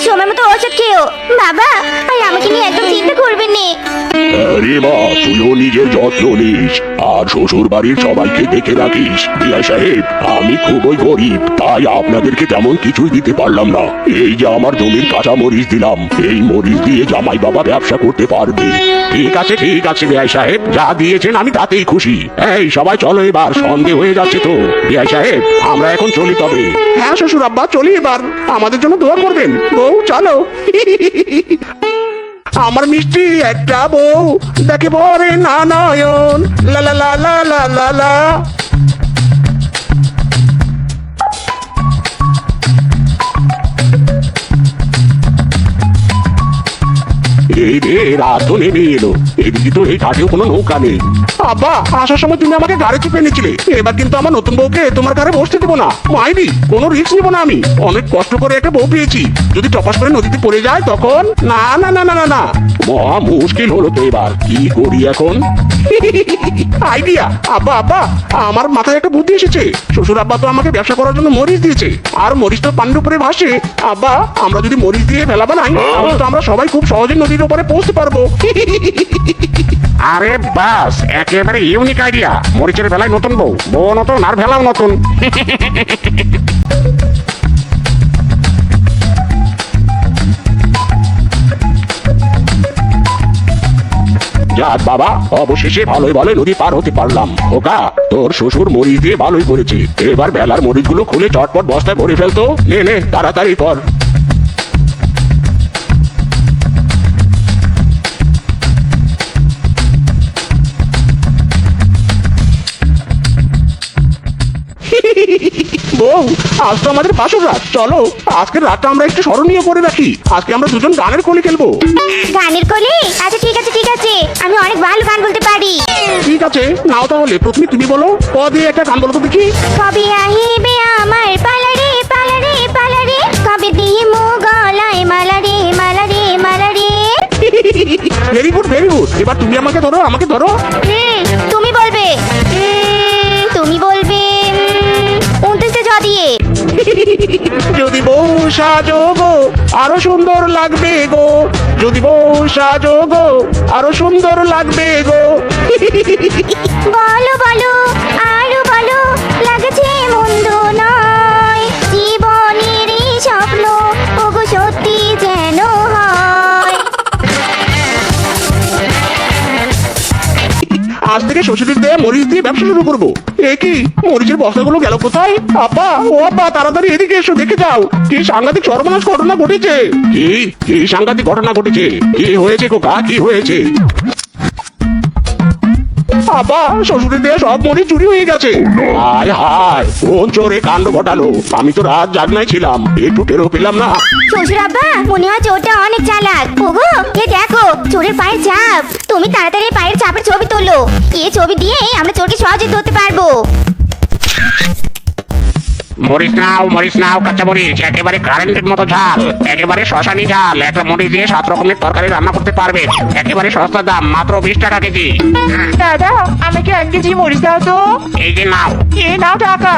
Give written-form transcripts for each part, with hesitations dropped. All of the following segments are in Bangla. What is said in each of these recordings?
সময় মতো ওষুধ খেও বাবা। আর আমাকে নিয়ে একদম চিন্তা করবেন না। আরে মা, তুইও নিজের যত্ন নিস আর শ্বশুর বাড়ির সবাইকে দেখে রাখিস। বিআই সাহেব, আমি খুবই গরিব, তাই আপনাদেরকে তেমন কিছুই দিতে পারলাম না। এই যে আমার জমির কাঁচা মরিচ দিলাম, এই মরিচ দিয়ে জামাই বাবা ব্যবসা করতে পারবে। ঠিক আছে বিআই সাহেব, যা দিয়েছেন আমি তাতেই খুশি। এই সবাই চলো, এবার সন্ধে হয়ে যাচ্ছে তো। বিআই সাহেব, আমরা এখন চলি তবে। হ্যাঁ শ্বশুর আব্বা, চলি এবার। আমাদের জন্য দোয়া করবেন। বউ চলো। আমার মিষ্টি একটা বউ দেখে ভরে না নয়ন, লা লা লা লা লা লা লা। এই রে, রাত তো নেমে এলো, এদিকে তো এই ঘাটেও কোনো নৌকা নেই। আব্বা, আসার সময় তুমি আমাকে গাড়ি চেপে নিয়েছিলে, এবার কিন্তু আমার নতুন বউকে তোমার ঘরে বসতে দেবো না। মাইরি, কোনো রিস্ক নিবো না আমি। অনেক কষ্ট করে একটা বউ পেয়েছি, যদি টপাস করে নদীতে পড়ে যায় তখন? না না না না না না। মহা মুশকিল হলো তো, এবার কি করি এখন? আইডিয়া। আব্বা আব্বা, আমার মাথায় একটা বুদ্ধি এসেছে। শ্বশুর আব্বা তো আমাকে ব্যবসা করার জন্য মরিচ দিয়েছে, আর মরিচ তো পানির উপরে ভাসে। আব্বা, আমরা যদি মরিচ দিয়ে ভেলা বানাই, তাহলে তো আমরা সবাই খুব সহজে নদীর উপরে পৌঁছতে পারবো। আরে বাস, একেবারে ইউনিক আইডিয়া। মরিচের বেলায় নতুন বউ, বউ নতুন আর ভেলাও নতুন। যাক বাবা, অবশেষে ভালোই ভালোই নদী পার হতে পারলাম। ওকা, তোর শ্বশুর মরিচ দিয়ে ভালোই করেছে। এবার বেলার মরিচগুলো খুলে চটপট বস্তায় ভরে ফেলতো। নে নে, তাড়াতাড়ি কর। বউ, আজ তো আমাদের বাসর রাত। চলো আজকের রাতটা আমরা একটু স্মরণীয় করে রাখি। আজকে আমরা দুজন গানের কলি খেলবো। গানের কলি? আচ্ছা ঠিক আছে ঠিক আছে, আমি অনেক ভালো গান বলতে পারি। ঠিক আছে, নাও তাহলে প্রথমে তুমি বলো। ক দিয়ে একটা গান বলো তো দেখি। কবে আহিবে আমার পালারে পালারে পালারে, কবে দিয়ে মো গলায় মালারে মালারে মালারে। Very good very good. এবার তুমি আমাকে ধরো, আমাকে ধরো। তুমি বলবে। তুমি বলবে 29 জ দিয়ে। যদি বউ সাজো গো আরো সুন্দর লাগবে গো, যদি বউ সাজো গো আরো সুন্দর লাগবে গো। বলো বলো আরো বলো, লাগছে মন্দ নয়, জীবনের এই স্বপ্ন ওগো সত্যি যেন হয়। আজ থেকে শ্বশুরের দেয়া মরিচ দিয়ে ব্যবসা শুরু করবো। এ কি, মরিচের বস্তাগুলো গেল কোথায়? আব্বা, ও আব্বা, তাড়াতাড়ি এদিকে এসো, দেখে যাও কি সাংঘাতিক সর্বনাশ ঘটনা ঘটেছে। কি কি সাংঘাতিক ঘটনা ঘটেছে? কি হয়েছে খোকা, কি হয়েছে? আব্বা, শ্বশুরের দেয়া সব মরিচ চুরি হয়ে গেছে। হায় হায়, কোন চোরে কাণ্ড ঘটালো? আমি তো রাত জাগনায় ছিলাম, একটু টেরও পেলাম না। শ্বশুর আব্বা, মনে হয় চোরটা অনেক চালাক। ওগো, এ দেখো চোরের পায়ের ছাপ। তুমি তাড়াতাড়ি পায়ের ছাপের ছবি তোলো, এই ছবি দিয়ে আমরা চোরকে সহজে ধরতে পারবো। মরিচ নাও, কাঁচা মরিচ, একেবারে কারেন্টের মতো ঝাল, একেবারে শ্মশানি ঝাল। একটা মরিচ দিয়ে 7 রকমের তরকারি রান্না করতে পারবে। একেবারে সস্তা দাম, মাত্র 20 টাকা কেজি। দাদা, আমাকে 1 কেজি মরিচ দাও তো। এই যে নাও। এ নাও টাকা।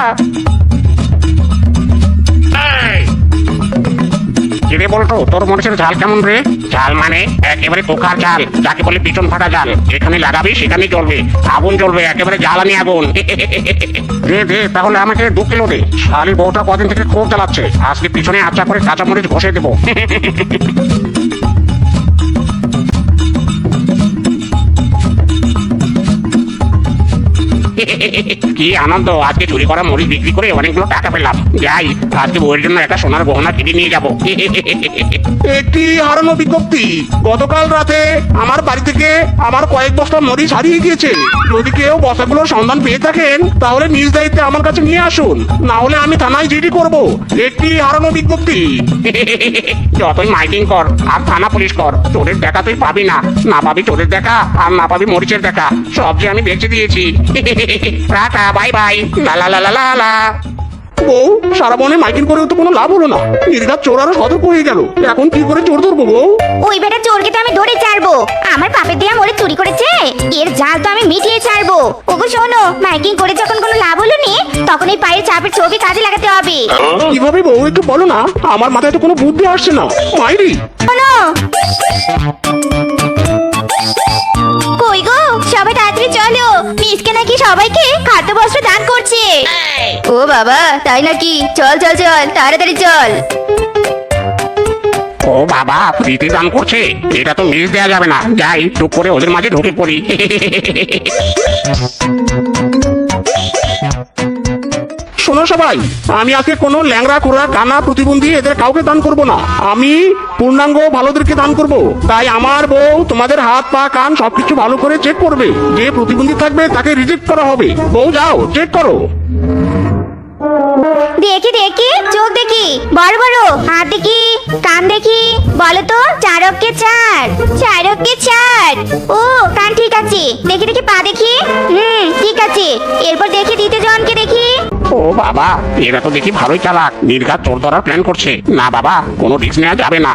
কিরে বলতো, তোর মরিচের ঝাল কেমন রে? ঝাল মানে একেবারে পোকার ঝাল, যাকে বলে পিছন ফাটা ঝাল। যেখানে লাগাবি সেখানে জ্বলবে, আগুন জ্বলবে, একেবারে জ্বালানি আগুন। দে দে, তাহলে আমাকে 2 কিলো দে। শালি বউটা কদিন থেকে খুব জ্বালাচ্ছে, আজকে পিছনে আচ্ছা করে কাঁচা মরিচ ঘষে দেবো। কি আনন্দ, আজকে চুরি করা মরিচ বিক্রি করে অনেকগুলো টাকা পেলাম। যাই, আজকে বউয়ের জন্য একটা সোনার গহনা কিনে নিয়ে যাবো। একটি হারানো বিজ্ঞপ্তি। গতকাল রাতে আমার বাড়ি থেকে আমার কয়েক বস্তা মরিচ হারিয়ে গিয়েছে। যদি কেউ বস্তাগুলোর সন্ধান পেয়ে থাকেন, তাহলে নিজ দায়িত্বে আমার কাছে নিয়ে আসুন, না হলে আমি থানায় জিডি করব। একটি হারানো বিজ্ঞপ্তি। যতই মাইকিং কর আর থানা পুলিশ কর, চোরের দেখা তুই পাবি না। না পাবি চোরের দেখা, আর না পাবি মরিচের দেখা। সব যে আমি বেঁচে দিয়েছি। টাটা, বাই বাই, লা লা লা লা লা। বউ, সারা বনে মাইকিং করেও তো কোনো লাভ হলো না। নির্ঘাত চোর আরো সতর্ক হয়ে গেল। এখন কি করে চোর ধরবো বউ? ওই বেটা চোরকে তো আমি ধরে ছাড়বো। আমার পাপের দেয়া মরে চুরি করেছে, এর জাল তো আমি মিটিয়ে ছাড়বো। ওগো শোনো, মাইকিং করে যখন কোনো লাভ হলো নি, তখন এই পায়ের চাপের ছবি কাজে লাগাতে হবে। কিভাবে বউ একটু বলো না, আমার মাথায় তো কোনো বুদ্ধি আসছে না। মাইরি, শোনো, কই গো সবাই তাড়াতাড়ি চলো, মিসকে নাকি সবাইকে খাদ্য বস্ত্র দান করছে। ও বাবা, তাই নাকি? চল চল চল, তাড়াতাড়ি চল। ও বাবা, প্রীতি দান করছে, এটা তো মিস দেওয়া যাবে না। যাই টুক করে ওদের মাঝে ঢুকে পড়ি। শোনো সবাই, আমি আজকে কোনো ল্যাংড়া খোড়া কানা প্রতিবন্ধী এদের কাউকে দান করব না। আমি পূর্ণাঙ্গ ভালোদেরকে দান করব। তাই আমার বউ তোমাদের হাত পা কান সবকিছু ভালো করে চেক করবে। যে প্রতিবন্ধী থাকবে তাকে রিজেক্ট করা হবে। বউ যাও, চেক করো। দেখি দেখি, চোখ দেখি, বড় বড় হাত দেখি, কান দেখি। বলো তো, 4 অক্ষে 4, 4 অক্ষে 4। ও, কান ঠিক আছে। দেখি দেখি পা দেখি, ঠিক আছে। এরপর দেখি দ্বিতীয় জনকে দেখি। ও বাবা, এরা তো দেখি ভালোই চালাক। নির্ঘাত চোর ধরার প্ল্যান করছে। না বাবা, কোনো রিস্ক নেওয়া যাবে না।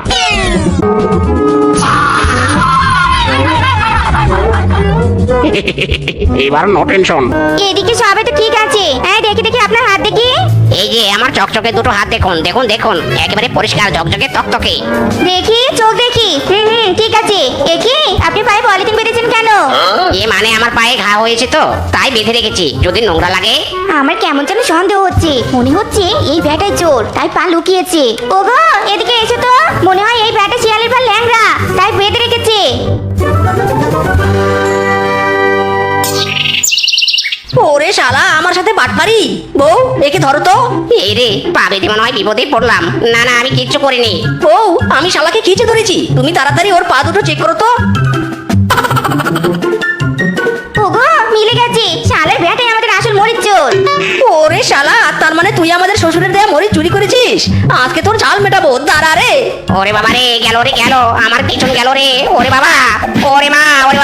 এবার নো টেনশন। এদিকে সবাই তো ঠিক আছে। এই দেখি দেখি আপনার হাত দেখি। এই যে আমার চকচকে দুটো হাত দেখুন দেখুন দেখুন, একেবারে পরিষ্কার ঝকঝকে তকতকে। দেখি চোখ দেখি, ঠিক আছে। একি আপনি পায়ে পলিথিন বেঁধেছেন কেন? এ মানে আমার পায়ে ঘা হয়েছে তো, তাই বেঁধে রেখেছি, যদি নোংরা লাগে। আমার কেমন যেন সন্দেহ হচ্ছে। মনে হচ্ছে এই ব্যাটাই চোর, তাই পা লুকিয়েছে। ওগো, এদিকে এসো তো। মনে হয় এই ব্যাটা শিয়ালের পা ল্যাংড়া, তাই বেঁধে রেখেছে। ওরে শালা, আমার সাথে বাটপারি। বউ, একে ধরো তো। এই রে, পা বেঁধে মনে হয় বিপদেই পড়লাম। না না, আমি কিচ্ছু করিনি। বউ, আমি শালাকে খিচে ধরেছি। তুমি তাড়াতাড়ি ওর পা দুটো চেক করো তো। ওগো, মিলে গেছে। শালের ব্যাটাই আমাদের আসল মরিচ চোর। ওরে শালা, তার মানে তুই আমাদের শ্বশুরের দেয়া মরিচ চুরি করেছিস। আজকে তোর ঝাল মেটাবো, দাঁড়া রে। ওরে বাবা রে, গেল রে গেল, আমার পিছন গেল রে। ওরে বাবা, ওরে মা, ওরে